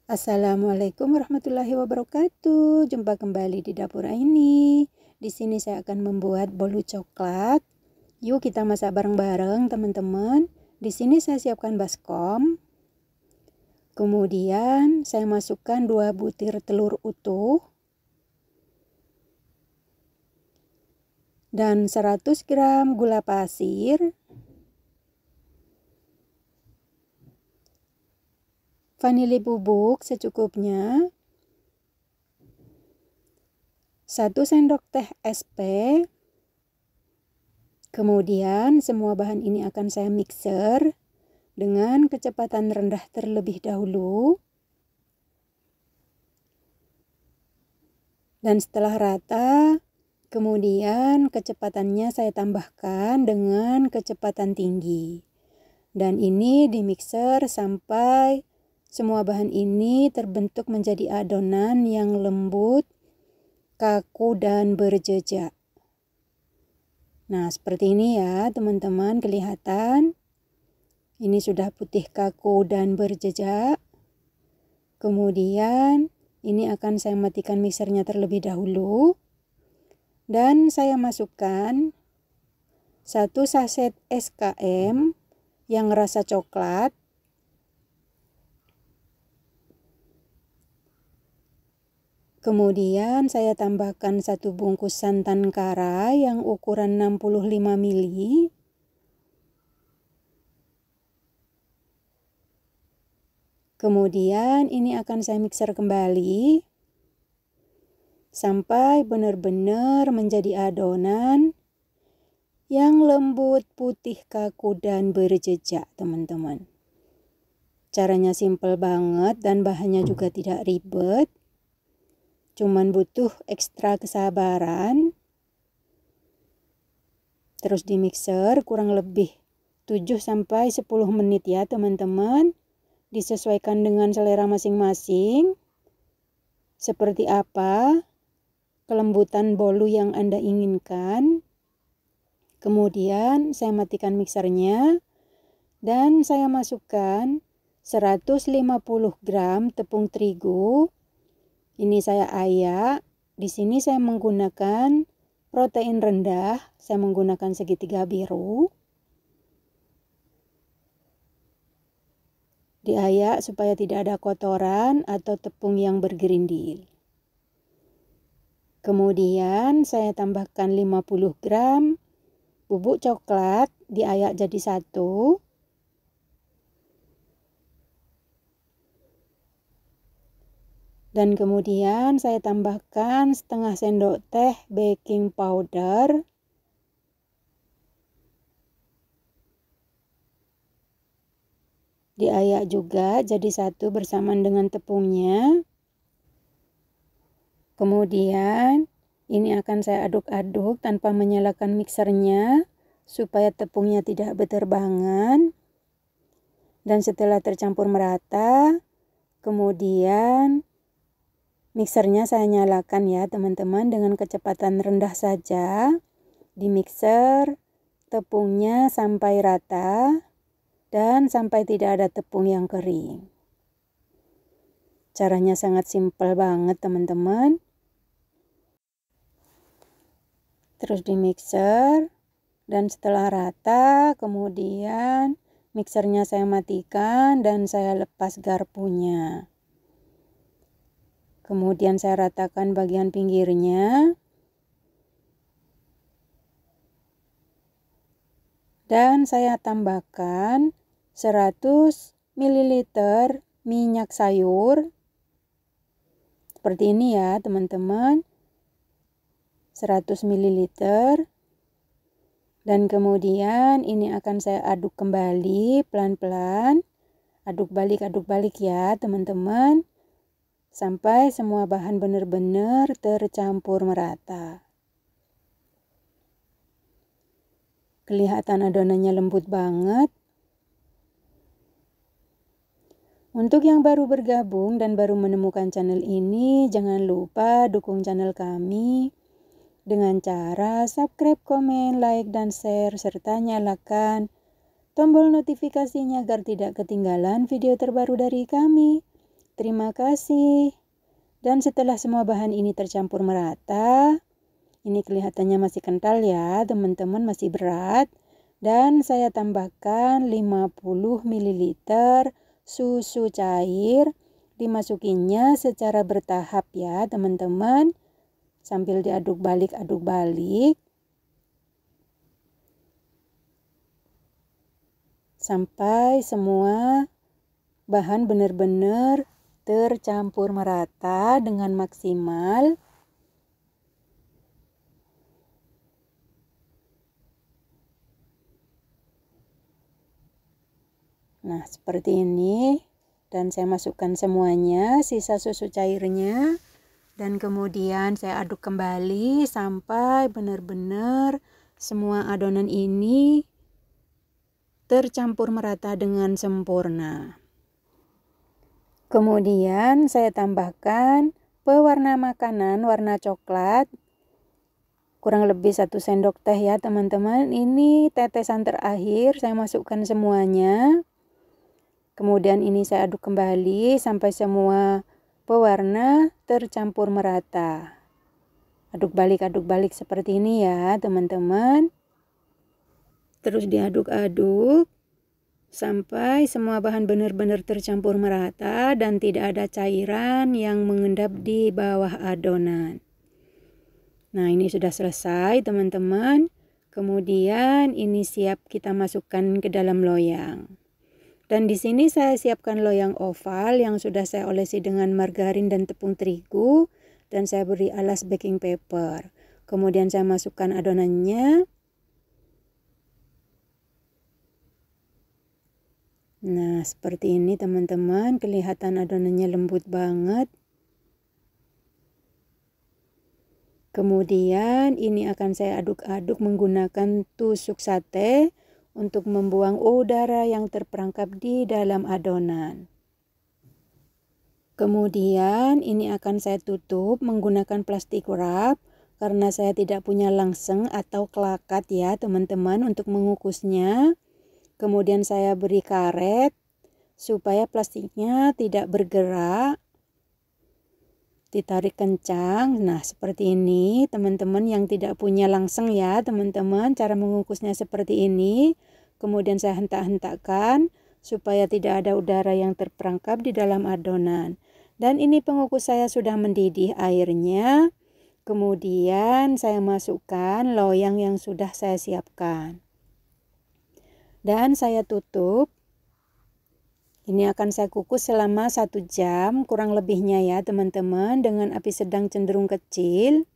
Assalamualaikum warahmatullahi wabarakatuh. Jumpa kembali di dapur Aini. Di sini saya akan membuat bolu coklat. Yuk kita masak bareng-bareng, teman-teman. Di sini saya siapkan baskom. Kemudian saya masukkan 2 butir telur utuh dan 100 gram gula pasir, vanili bubuk secukupnya, 1 sendok teh SP. Kemudian semua bahan ini akan saya mixer dengan kecepatan rendah terlebih dahulu. Dan setelah rata, kemudian kecepatannya saya tambahkan dengan kecepatan tinggi. Dan ini di mixer sampai semua bahan ini terbentuk menjadi adonan yang lembut, kaku, dan berjejak. Nah, seperti ini ya teman-teman, kelihatan. Ini sudah putih kaku dan berjejak. Kemudian ini akan saya matikan mixernya terlebih dahulu. Dan saya masukkan 1 saset SKM yang rasa coklat. Kemudian saya tambahkan 1 bungkus santan kara yang ukuran 65 ml. Kemudian ini akan saya mixer kembali sampai benar-benar menjadi adonan yang lembut, putih, kaku, dan berjejak, teman-teman. Caranya simple banget dan bahannya juga tidak ribet. Cuman butuh ekstra kesabaran. Terus di mixer kurang lebih 7-10 menit ya teman-teman. Disesuaikan dengan selera masing-masing. Seperti apa kelembutan bolu yang Anda inginkan. Kemudian saya matikan mixernya dan saya masukkan 150 gram tepung terigu. Ini saya ayak. Di sini saya menggunakan protein rendah. Saya menggunakan segitiga biru. Diayak supaya tidak ada kotoran atau tepung yang bergerindil. Kemudian saya tambahkan 50 gram bubuk coklat, diayak jadi 1. Dan kemudian saya tambahkan setengah sendok teh baking powder. Diayak juga jadi 1 bersamaan dengan tepungnya. Kemudian ini akan saya aduk-aduk tanpa menyalakan mixernya supaya tepungnya tidak berterbangan. Dan setelah tercampur merata, kemudian mixernya saya nyalakan ya teman-teman dengan kecepatan rendah saja. Di mixer tepungnya sampai rata dan sampai tidak ada tepung yang kering. Caranya sangat simpel banget teman-teman. Terus di mixer dan setelah rata kemudian mixernya saya matikan dan saya lepas garpunya. Kemudian saya ratakan bagian pinggirnya. Dan saya tambahkan 100 ml minyak sayur. Seperti ini ya teman-teman. 100 ml. Dan kemudian ini akan saya aduk kembali pelan-pelan. Aduk balik ya teman-teman. Sampai semua bahan benar-benar tercampur merata. Kelihatan adonannya lembut banget. Untuk yang baru bergabung dan baru menemukan channel ini, jangan lupa dukung channel kami dengan cara subscribe, komen, like, dan share, serta nyalakan tombol notifikasinya agar tidak ketinggalan video terbaru dari kami. Terima kasih. Dan setelah semua bahan ini tercampur merata, ini kelihatannya masih kental ya teman-teman, masih berat. Dan saya tambahkan 50 ml susu cair. Dimasukinya secara bertahap ya teman-teman, sambil diaduk balik-aduk balik sampai semua bahan benar-benar tercampur merata dengan maksimal. Nah, seperti ini. Dan saya masukkan semuanya, sisa susu cairnya. Dan kemudian saya aduk kembali sampai benar-benar semua adonan ini tercampur merata dengan sempurna. Kemudian saya tambahkan pewarna makanan warna coklat. Kurang lebih 1 sendok teh ya teman-teman. Ini tetesan terakhir, saya masukkan semuanya. Kemudian ini saya aduk kembali sampai semua pewarna tercampur merata. Aduk balik seperti ini ya teman-teman. Terus diaduk-aduk sampai semua bahan benar-benar tercampur merata dan tidak ada cairan yang mengendap di bawah adonan. Nah, ini sudah selesai teman-teman. Kemudian ini siap kita masukkan ke dalam loyang. Dan di sini saya siapkan loyang oval yang sudah saya olesi dengan margarin dan tepung terigu dan saya beri alas baking paper. Kemudian saya masukkan adonannya. Nah, seperti ini teman-teman, kelihatan adonannya lembut banget. Kemudian ini akan saya aduk-aduk menggunakan tusuk sate untuk membuang udara yang terperangkap di dalam adonan. Kemudian ini akan saya tutup menggunakan plastik wrap karena saya tidak punya langseng atau kelakat ya teman-teman untuk mengukusnya. Kemudian saya beri karet supaya plastiknya tidak bergerak. Ditarik kencang. Nah, seperti ini teman-teman yang tidak punya langseng ya teman-teman, cara mengukusnya seperti ini. Kemudian saya hentak-hentakkan supaya tidak ada udara yang terperangkap di dalam adonan. Dan ini pengukus saya sudah mendidih airnya. Kemudian saya masukkan loyang yang sudah saya siapkan. Dan saya tutup. Ini akan saya kukus selama 1 jam kurang lebihnya ya teman-teman, dengan api sedang cenderung kecil.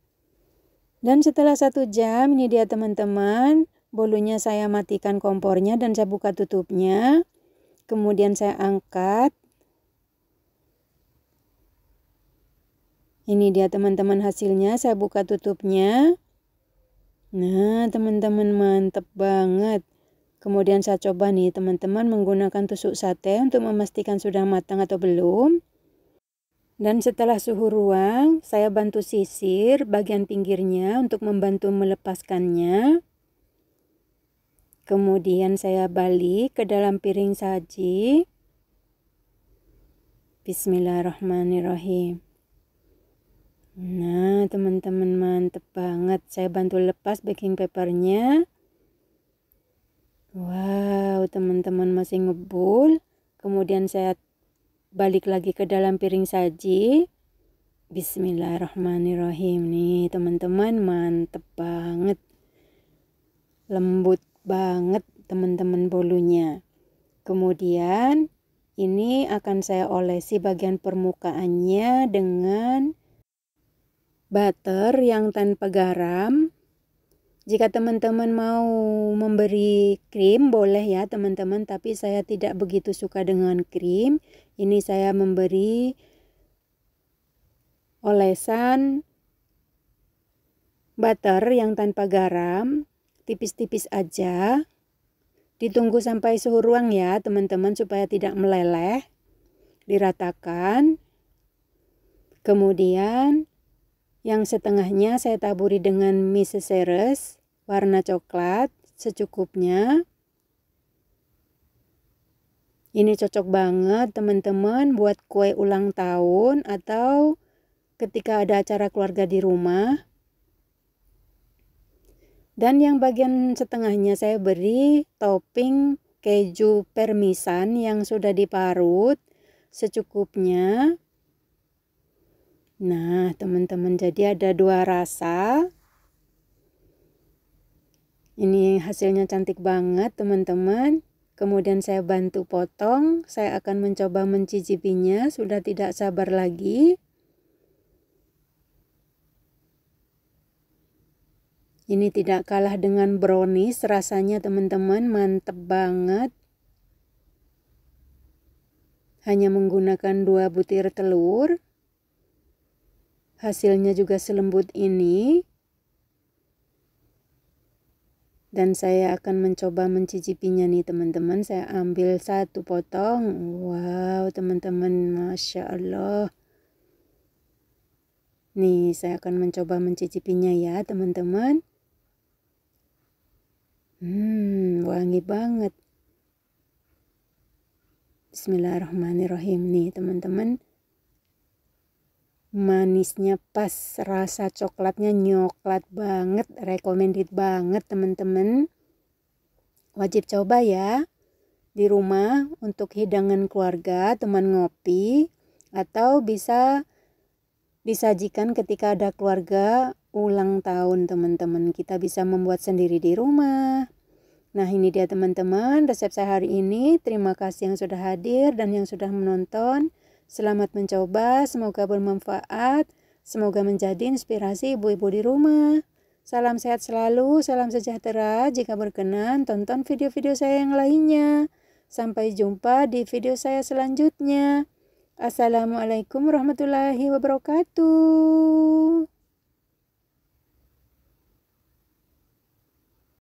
Dan setelah 1 jam ini dia teman-teman, bolunya saya matikan kompornya dan saya buka tutupnya. Kemudian saya angkat. Ini dia teman-teman hasilnya, saya buka tutupnya. Nah teman-teman, mantep banget. Kemudian saya coba nih teman-teman menggunakan tusuk sate untuk memastikan sudah matang atau belum. Dan setelah suhu ruang, saya bantu sisir bagian pinggirnya untuk membantu melepaskannya. Kemudian saya balik ke dalam piring saji. Bismillahirrahmanirrahim. Nah teman-teman, mantep banget. Saya bantu lepas baking papernya. Wow, teman-teman masih ngebul. Kemudian saya balik lagi ke dalam piring saji. Bismillahirrahmanirrahim. Nih teman-teman, mantep banget. Lembut banget teman-teman bolunya. Kemudian ini akan saya olesi bagian permukaannya dengan butter yang tanpa garam. Jika teman-teman mau memberi krim boleh ya teman-teman, tapi saya tidak begitu suka dengan krim. Ini saya memberi olesan butter yang tanpa garam, tipis-tipis aja. Ditunggu sampai suhu ruang ya teman-teman supaya tidak meleleh. Diratakan. Kemudian yang setengahnya saya taburi dengan miso-seres warna coklat secukupnya. Ini cocok banget teman-teman buat kue ulang tahun atau ketika ada acara keluarga di rumah. Dan yang bagian setengahnya saya beri topping keju parmesan yang sudah diparut secukupnya. Nah, teman-teman, jadi ada 2 rasa. Ini hasilnya cantik banget, teman-teman. Kemudian saya bantu potong. Saya akan mencoba mencicipinya. Sudah tidak sabar lagi. Ini tidak kalah dengan brownies. Rasanya, teman-teman, mantep banget. Hanya menggunakan 2 butir telur. Hasilnya juga selembut ini. Dan saya akan mencoba mencicipinya nih teman-teman. Saya ambil 1 potong. Wow teman-teman, Masya Allah. Nih saya akan mencoba mencicipinya ya teman-teman. Wangi banget. Bismillahirrahmanirrahim nih teman-teman. Manisnya pas, rasa coklatnya nyoklat banget, recommended banget teman-teman. Wajib coba ya di rumah untuk hidangan keluarga, teman ngopi, atau bisa disajikan ketika ada keluarga ulang tahun teman-teman. Kita bisa membuat sendiri di rumah. Nah ini dia teman-teman resep saya hari ini. Terima kasih yang sudah hadir dan yang sudah menonton. Selamat mencoba, semoga bermanfaat, semoga menjadi inspirasi ibu-ibu di rumah. Salam sehat selalu, salam sejahtera. Jika berkenan, tonton video-video saya yang lainnya. Sampai jumpa di video saya selanjutnya. Assalamualaikum warahmatullahi wabarakatuh.